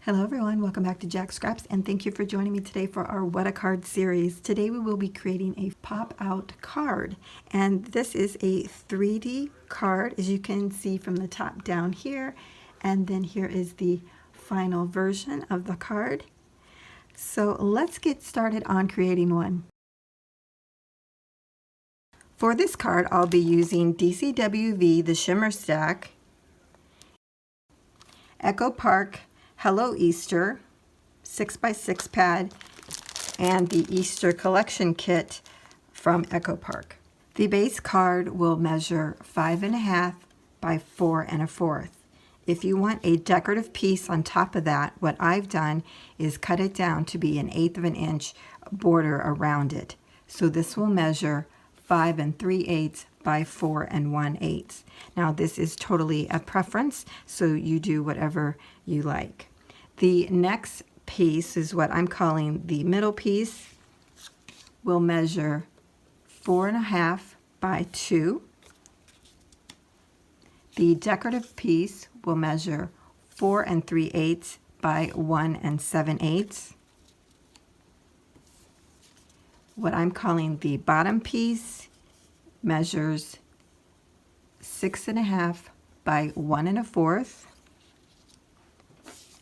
Hello everyone, welcome back to Jacqs Scraps and thank you for joining me today for our What a Card series. Today we will be creating a pop-out card, and this is a 3D card, as you can see from the top down here, and then here is the final version of the card. So let's get started on creating one. For this card I'll be using DCWV, the Shimmer Stack, Echo Park Hello Easter 6x6 pad, and the Easter collection kit from Echo Park. The base card will measure 5.5 by 4 1/4. If you want a decorative piece on top of that, what I've done is cut it down to be 1/8 of an inch border around it. So this will measure 5 3/8 by 4 1/8. Now this is totally a preference, so you do whatever you like. The next piece is what I'm calling the middle piece. Will measure 4.5 by 2. The decorative piece will measure 4 3/8 by 1 7/8. What I'm calling the bottom piece measures 6.5 by 1 1/4.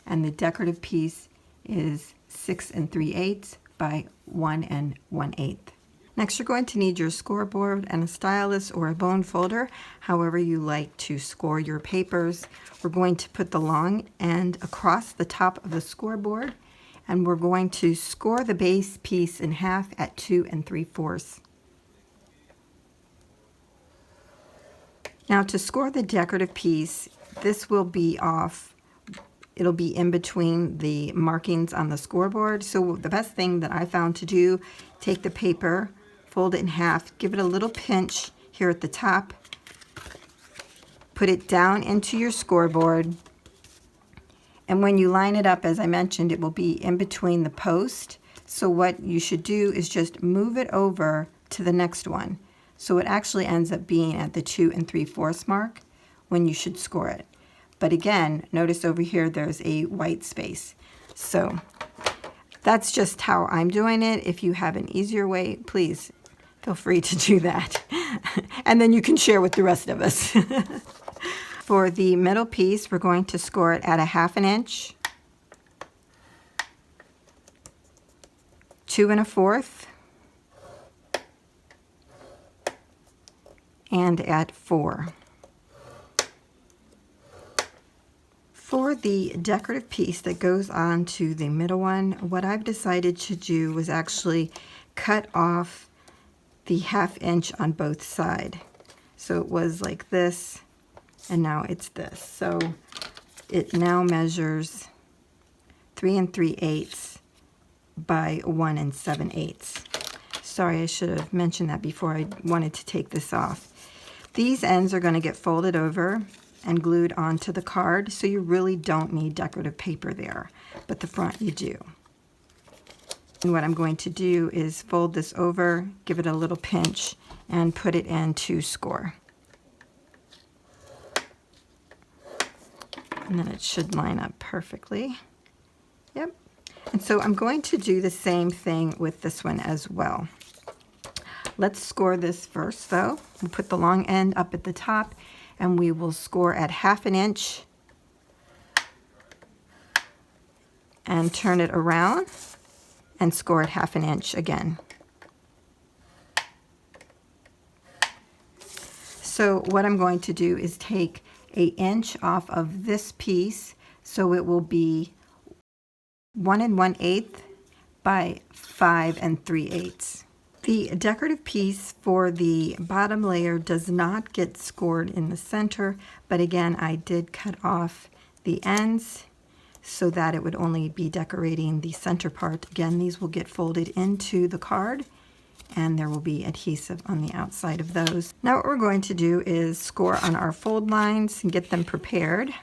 And the decorative piece is 6 3/8 by 1 1/8. Next, you're going to need your scoreboard and a stylus or a bone folder, however you like to score your papers. We're going to put the long end across the top of the scoreboard, and we're going to score the base piece in half at 2 3/4. Now, to score the decorative piece, this will be off. It'll be in between the markings on the scoreboard. So the best thing that I found to do, take the paper, fold it in half, give it a little pinch here at the top, put it down into your scoreboard, and when you line it up, as I mentioned, it will be in between the post. So what you should do is just move it over to the next one. So it actually ends up being at the 2 3/4 mark when you should score it. But again, notice over here there's a white space. So that's just how I'm doing it. If you have an easier way, please feel free to do that. And then you can share with the rest of us. For the middle piece, we're going to score it at 1/2 inch, 2 1/4, and at 4. For the decorative piece that goes on to the middle one, what I've decided to do was actually cut off the 1/2 inch on both sides. So it was like this, and now it's this. So it now measures 3 3/8 by 1 7/8. Sorry, I should have mentioned that before I wanted to take this off. These ends are going to get folded over and glued onto the card, so you really don't need decorative paper there, but the front you do. And what I'm going to do is fold this over, give it a little pinch, and put it in to score. And then it should line up perfectly. Yep. And so I'm going to do the same thing with this one as well. Let's score this first though. We'll put the long end up at the top, and we will score at 1/2 inch and turn it around and score at 1/2 inch again. So what I'm going to do is take 1 inch off of this piece, so it will be 1 1/8 by 5 3/8. The decorative piece for the bottom layer does not get scored in the center, but again, I did cut off the ends so that it would only be decorating the center part. Again, these will get folded into the card, and there will be adhesive on the outside of those. Now what we're going to do is score on our fold lines and get them prepared.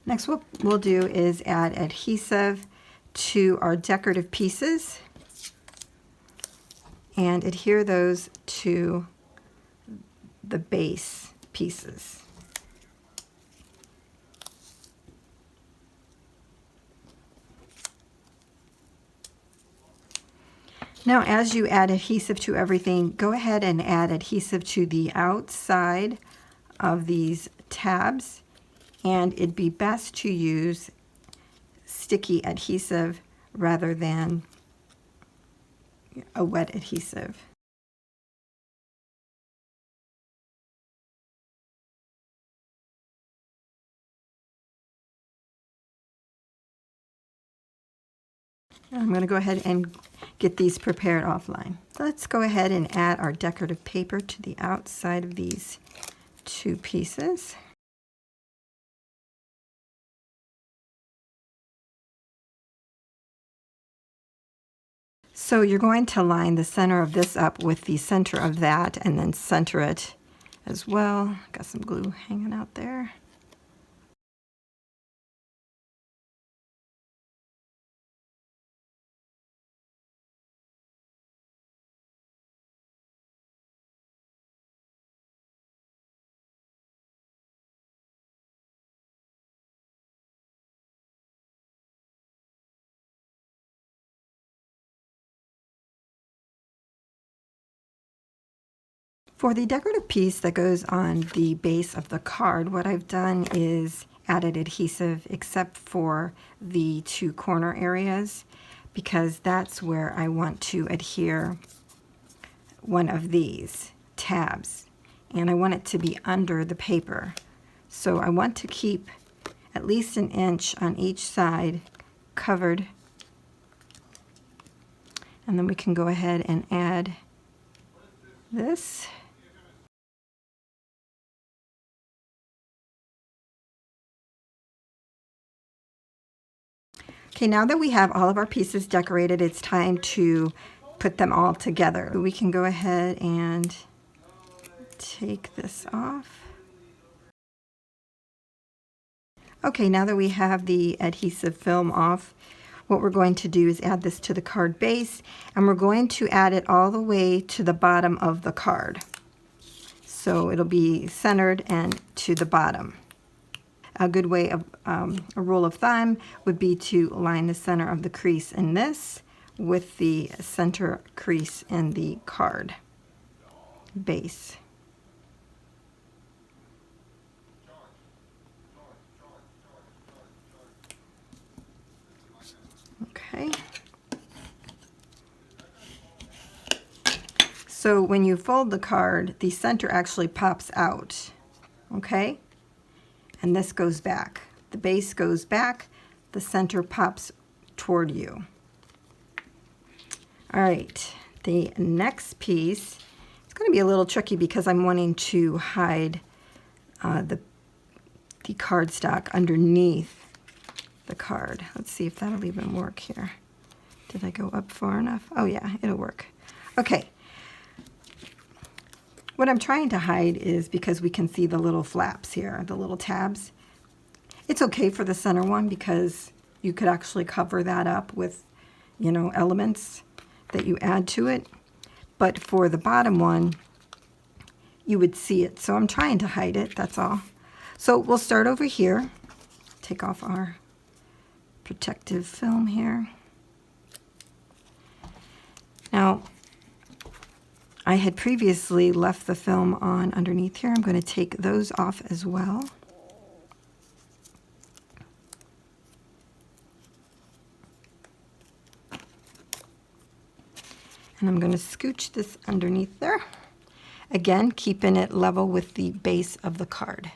Next, what we'll do is add adhesive to our decorative pieces. and adhere those to the base pieces. Now, as you add adhesive to everything, go ahead and add adhesive to the outside of these tabs, and it'd be best to use sticky adhesive rather than a wet adhesive. I'm going to go ahead and get these prepared offline. Let's go ahead and add our decorative paper to the outside of these two pieces. So you're going to line the center of this up with the center of that and then center it as well. Got some glue hanging out there. For the decorative piece that goes on the base of the card, what I've done is added adhesive except for the two corner areas, because that's where I want to adhere one of these tabs, and I want it to be under the paper. So I want to keep at least an inch on each side covered, and then we can go ahead and add this. Okay, now that we have all of our pieces decorated, it's time to put them all together. We can go ahead and take this off. Okay, now that we have the adhesive film off, what we're going to do is add this to the card base, and we're going to add it all the way to the bottom of the card. So it'll be centered and to the bottom. A good way of, a rule of thumb would be to line the center of the crease in this with the center crease in the card base. Okay. So when you fold the card, the center actually pops out, okay? And this goes back. The base goes back, the center pops toward you. All right, the next piece, it's going to be a little tricky because I'm wanting to hide the cardstock underneath the card. Let's see if that'll even work here. Did I go up far enough? Oh yeah, it'll work. Okay. What I'm trying to hide is, because we can see the little flaps here, the little tabs. It's okay for the center one because you could actually cover that up with, you know, elements that you add to it. But for the bottom one, you would see it. So I'm trying to hide it, that's all. So we'll start over here. Take off our protective film here. Now, I had previously left the film on underneath here. I'm going to take those off as well. And I'm going to scooch this underneath there. Again, keeping it level with the base of the card.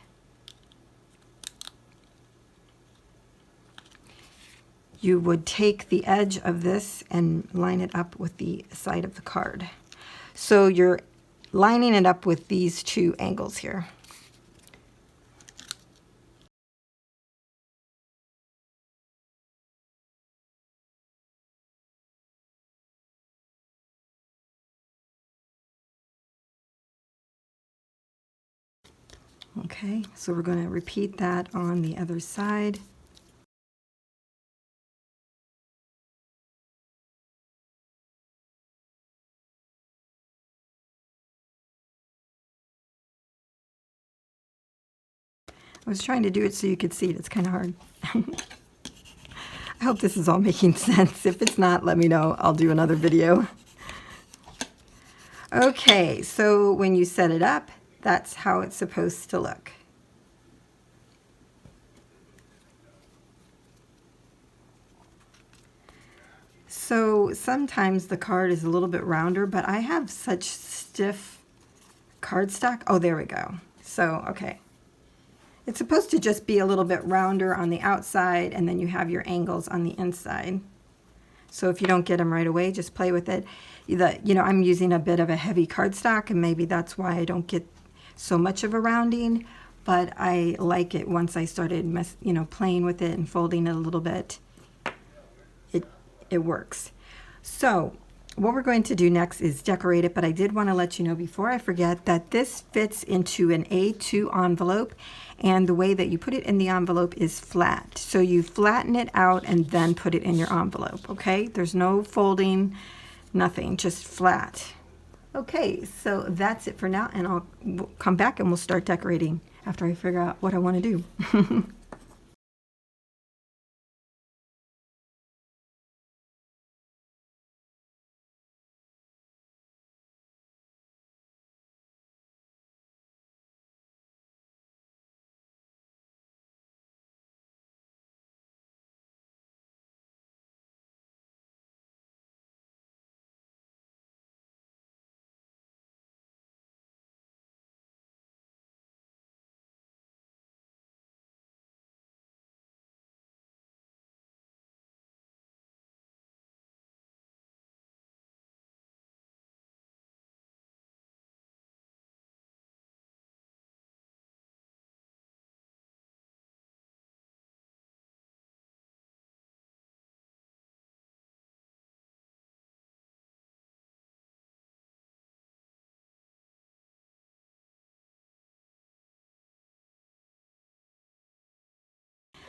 You would take the edge of this and line it up with the side of the card. So you're lining it up with these two angles here. Okay, so we're going to repeat that on the other side. I was trying to do it so you could see it. It's kind of hard. I hope this is all making sense. If it's not, let me know. I'll do another video. Okay, so when you set it up, that's how it's supposed to look. So sometimes the card is a little bit rounder, but I have such stiff cardstock. Oh, there we go. So, okay. It's supposed to just be a little bit rounder on the outside, and then you have your angles on the inside. So if you don't get them right away, just play with it. I'm using a bit of a heavy cardstock, and maybe that's why I don't get so much of a rounding, but I like it once I started playing with it and folding it a little bit. It works. So what we're going to do next is decorate it, but I did want to let you know before I forget that this fits into an A2 envelope, and the way that you put it in the envelope is flat. So you flatten it out and then put it in your envelope, okay? There's no folding, nothing, just flat. Okay, so that's it for now, and I'll come back and we'll start decorating after I figure out what I want to do.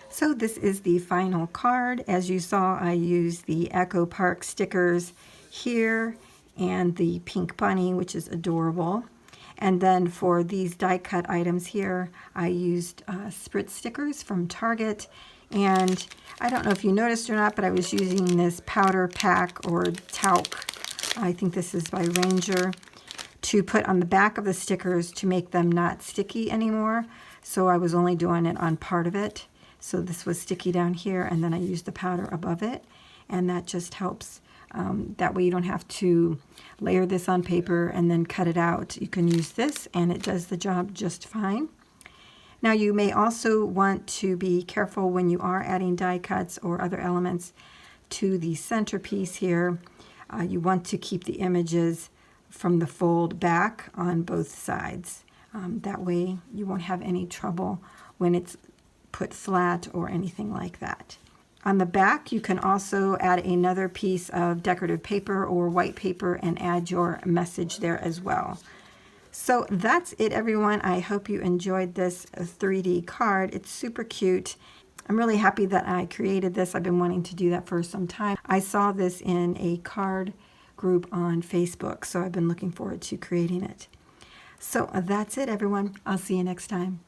So this is the final card. As you saw, I used the Echo Park stickers here and the pink bunny, which is adorable. And then for these die cut items here, I used Spritz stickers from Target. And I don't know if you noticed or not, but I was using this powder pack or talc. I think this is by Ranger, to put on the back of the stickers to make them not sticky anymore. So I was only doing it on part of it. So this was sticky down here, and then I used the powder above it, and that just helps. That way you don't have to layer this on paper and then cut it out. You can use this, and it does the job just fine. Now you may also want to be careful when you are adding die cuts or other elements to the centerpiece here. You want to keep the images from the fold back on both sides. That way you won't have any trouble when it's put flat or anything like that. On the back, you can also add another piece of decorative paper or white paper and add your message there as well. So that's it, everyone. I hope you enjoyed this 3D card. It's super cute. I'm really happy that I created this. I've been wanting to do that for some time. I saw this in a card group on Facebook, so I've been looking forward to creating it. So that's it, everyone. I'll see you next time.